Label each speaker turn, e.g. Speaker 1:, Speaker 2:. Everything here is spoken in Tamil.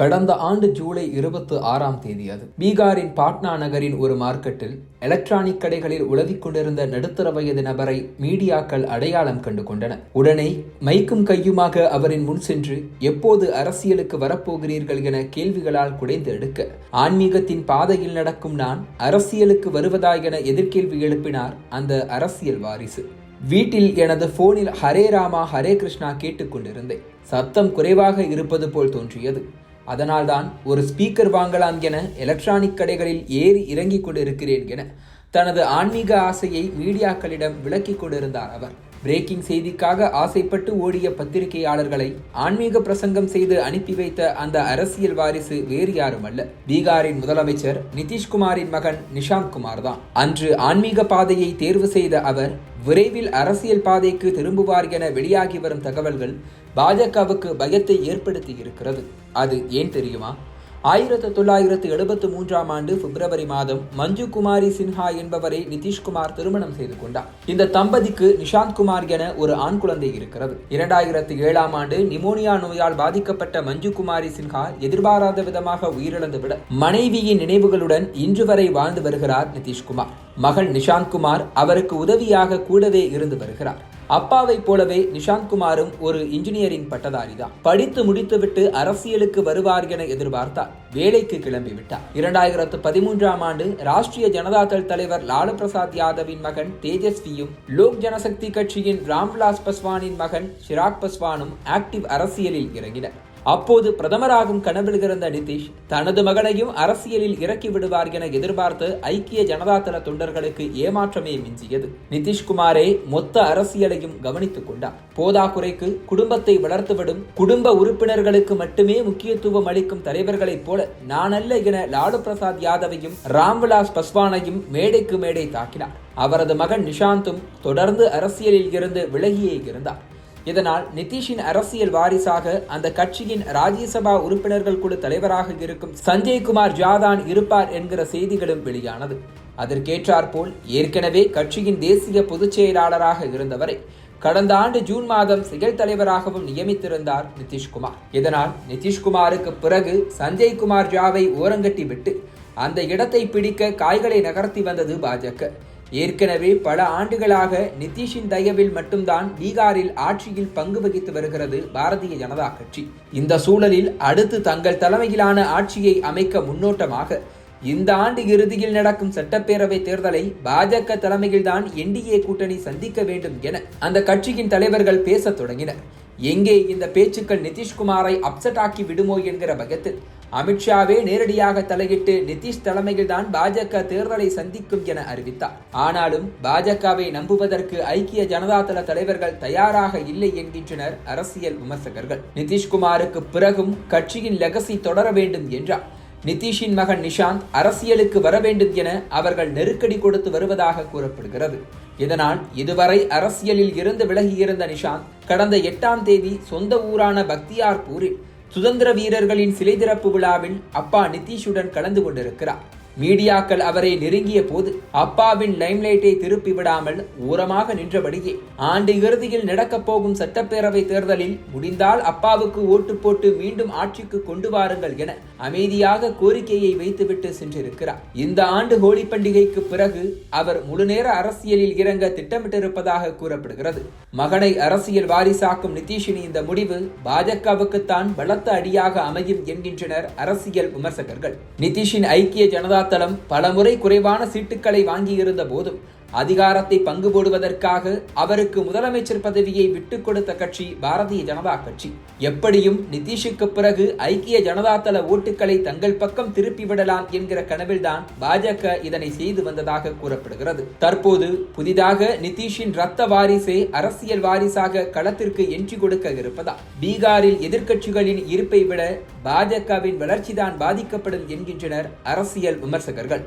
Speaker 1: கடந்த ஆண்டு ஜூலை 26ஆம் தேதி அது பீகாரின் பாட்னா நகரின் ஒரு மார்க்கெட்டில் எலக்ட்ரானிக் கடைகளில் உலவிக் கொண்டிருந்த நடுத்தர வயது நபரை மீடியாக்கள் அடையாளம் கண்டு கொண்டன. உடனே மைக்கும் கையுமாக அவரின் முன் சென்று எப்போது அரசியலுக்கு வரப்போகிறீர்கள் என கேள்விகளால் குடைந்து எடுக்க, ஆன்மீகத்தின் பாதையில் நடக்கும் நான் அரசியலுக்கு வருவதா என எதிர்கேள்வி எழுப்பினார் அந்த அரசியல் வாரிசு. வீட்டில் எனது போனில் ஹரே ராமா ஹரே கிருஷ்ணா கேட்டுக்கொண்டிருந்தேன். சத்தம் குறைவாக இருப்பது போல் தோன்றியது. அதனால்தான் ஒரு ஸ்பீக்கர் வாங்கலாம் என எலக்ட்ரானிக் கடைகளில் ஏறி இறங்கிக் கொண்டிருக்கிறேன் என தனது ஆன்மீக ஆசையை மீடியாக்களிடம் விளக்கிக் கொண்டிருந்தார் அவர். பிரேக்கிங் செய்திக்காக ஆசைப்பட்டு ஓடிய பத்திரிகையாளர்களை ஆன்மீக பிரசங்கம் செய்து அனுப்பி வைத்த அந்த அரசியல் வாரிசு வேறு யாரும் அல்ல, பீகாரின் முதலமைச்சர் நிதிஷ்குமாரின் மகன் நிஷாந்த் குமார் தான். அன்று ஆன்மீக பாதையை தேர்வு செய்த அவர் விரைவில் அரசியல் பாதைக்கு திரும்புவார் என வெளியாகி வரும் தகவல்கள் பாஜகவுக்கு பயத்தை ஏற்படுத்தி இருக்கிறது. அது ஏன் தெரியுமா? 1973ஆம் ஆண்டு பிப்ரவரி மாதம் மஞ்சு குமாரி சின்ஹா என்பவரை நிதிஷ்குமார் திருமணம் செய்து கொண்டார். இந்த தம்பதிக்கு நிஷாந்த் குமார் என ஒரு ஆண் குழந்தை இருக்கிறது. 2007ஆம் ஆண்டு நிமோனியா நோயால் பாதிக்கப்பட்ட மஞ்சு குமாரி சின்ஹா எதிர்பாராத விதமாக உயிரிழந்துவிட மனைவியின் நினைவுகளுடன் இன்று வரை வாழ்ந்து வருகிறார் நிதிஷ்குமார். மகன் நிஷாந்த் குமார் அவருக்கு உதவியாக கூடவே இருந்து வருகிறார். அப்பாவை போலவே நிஷாந்த் குமாரும் ஒரு இன்ஜினியரிங் பட்டதாரி தான். படித்து முடித்துவிட்டு அரசியலுக்கு வருவார் என எதிர்பார்த்தார். வேலைக்கு கிளம்பிவிட்டார். 2013ஆம் ஆண்டு ராஷ்டிரிய ஜனதாதள் தலைவர் லாலு பிரசாத் யாதவின் மகன் தேஜஸ்வியும், லோக் ஜனசக்தி கட்சியின் ராம்விலாஸ் பஸ்வானின் மகன் சிராக் பஸ்வானும் ஆக்டிவ் அரசியலில் இறங்கினர். அப்போது பிரதமராகும் கனவில் இருந்த நிதிஷ் தனது மகனையும் அரசியலில் இறக்கி விடுவார் என எதிர்பார்த்து ஐக்கிய ஜனதாதள தொண்டர்களுக்கு ஏமாற்றமே மிஞ்சியது. நிதிஷ்குமாரே மொத்த அரசியலையும் கவனித்துக் கொண்டார். போதாக்குறைக்கு குடும்பத்தை வளர்த்துவிடும், குடும்ப உறுப்பினர்களுக்கு மட்டுமே முக்கியத்துவம் அளிக்கும் தலைவர்களைப் போல நான் அல்ல என லாலு பிரசாத் யாதவையும் ராம்விலாஸ் பஸ்வானையும் மேடைக்கு மேடை தாக்கினார். அவரது மகன் நிஷாந்தும் தொடர்ந்து அரசியலில் இருந்து விலகியே இருந்தார். இதனால் நிதிஷின் அரசியல் வாரிசாக அந்த கட்சியின் ராஜ்யசபா உறுப்பினர்கள் குழு தலைவராக இருக்கும் சஞ்சய் குமார் ஜா தான் இருப்பார் என்கிற செய்திகளும் வெளியானது. அதற்கேற்றாற்போல் ஏற்கனவே கட்சியின் தேசிய பொதுச் செயலாளராக இருந்தவரை கடந்த ஆண்டு ஜூன் மாதம் செயல் தலைவராகவும் நியமித்திருந்தார் நிதிஷ்குமார். இதனால் நிதிஷ்குமாருக்கு பிறகு சஞ்சய் குமார் ஜாவை ஓரங்கட்டி விட்டு அந்த இடத்தை பிடிக்க காய்களை நகர்த்தி வந்தது பாஜக. ஏற்கனவே பல ஆண்டுகளாக நிதிஷின் தயவில் மட்டும்தான் பீகாரில் ஆட்சியில் பங்கு வகித்து வருகிறது பாரதிய ஜனதா கட்சி. இந்த சூழலில் அடுத்து தங்கள் தலைமையிலான ஆட்சியை அமைக்க முன்னோட்டமாக இந்த ஆண்டு இறுதியில் நடக்கும் சட்டப்பேரவை தேர்தலை பாஜக தலைமையில்தான் என்டிஏ கூட்டணி சந்திக்க வேண்டும் என அந்த கட்சியின் தலைவர்கள் பேசத் தொடங்கினர். எங்கே இந்த பேச்சுக்கள் நிதிஷ்குமாரை அப்செட் ஆக்கி விடுமோ என்கிற பயத்தில் அமித்ஷாவே நேரடியாக தலையிட்டு நிதிஷ் தலைமையில் தான் பாஜக தேர்தலை சந்திக்கும் என அறிவித்தார். ஆனாலும் பாஜகவை நம்புவதற்கு ஐக்கிய ஜனதாதள தலைவர்கள் தயாராக இல்லை என்கின்றனர் அரசியல் விமர்சகர்கள். நிதிஷ்குமாருக்கு பிறகும் கட்சியின் லெகசி தொடர வேண்டும் என்றார். நிதிஷின் மகன் நிஷாந்த் அரசியலுக்கு வர வேண்டும் என அவர்கள் நெருக்கடி கொடுத்து வருவதாக கூறப்படுகிறது. இதனால் இதுவரை அரசியலில் இருந்து விலகியிருந்த நிஷாந்த் கடந்த 8ஆம் தேதி சொந்த ஊரான பக்தியார்பூரில் சுதந்திர வீரர்களின் சிலை திறப்பு விழாவில் அப்பா நிதிஷுடன் கலந்து கொண்டிருக்கிறார். மீடியாக்கள் அவரை நெருங்கிய போது அப்பாவின் லைம்லைட்டை திருப்பி விடாமல் ஓரமாக நின்றபடியே ஆண்டு இறுதியில் நடக்கப் போகும் சட்டப்பேரவை தேர்தலில் முடிந்தால் அப்பாவுக்கு ஓட்டு போட்டு மீண்டும் ஆட்சிக்கு கொண்டு வாருங்கள் என அமைதியாக கோரிக்கையை வைத்துவிட்டு சென்றிருக்கிறார். இந்த ஆண்டு ஹோலி பண்டிகைக்கு பிறகு அவர் முழுநேர அரசியலில் இறங்க திட்டமிட்டிருப்பதாக கூறப்படுகிறது. மகனை அரசியல் வாரிசாக்கும் நிதிஷின் இந்த முடிவு பாஜகவுக்குத்தான் பலத்த அடியாக அமையும் என்கின்றனர் அரசியல் விமர்சகர்கள். நிதிஷின் ஐக்கிய ஜனதா தளம் பலமுறை குறைவான சீட்டுக்களை வாங்கியிருந்த போதும் அதிகாரத்தை பங்கு போடுவதற்காக அவருக்கு முதலமைச்சர் பதவியை விட்டுக் கொடுத்த கட்சி பாரதிய ஜனதா கட்சி. எப்படியும் நிதிஷுக்கு பிறகு ஐக்கிய ஜனதா தள ஓட்டுக்களை தங்கள் பக்கம் திருப்பிவிடலாம் என்கிற கனவில்தான் பாஜக இதனை செய்து வந்ததாக கூறப்படுகிறது. தற்போது புதிதாக நிதிஷின் ரத்த வாரிசே அரசியல் வாரிசாக களத்திற்கு என்ட்ரி கொடுக்க இருப்பதால் பீகாரில் எதிர்க்கட்சிகளின் இருப்பை விட பாஜகவின் வளர்ச்சிதான் பாதிக்கப்படும் என்கின்றனர் அரசியல் விமர்சகர்கள்.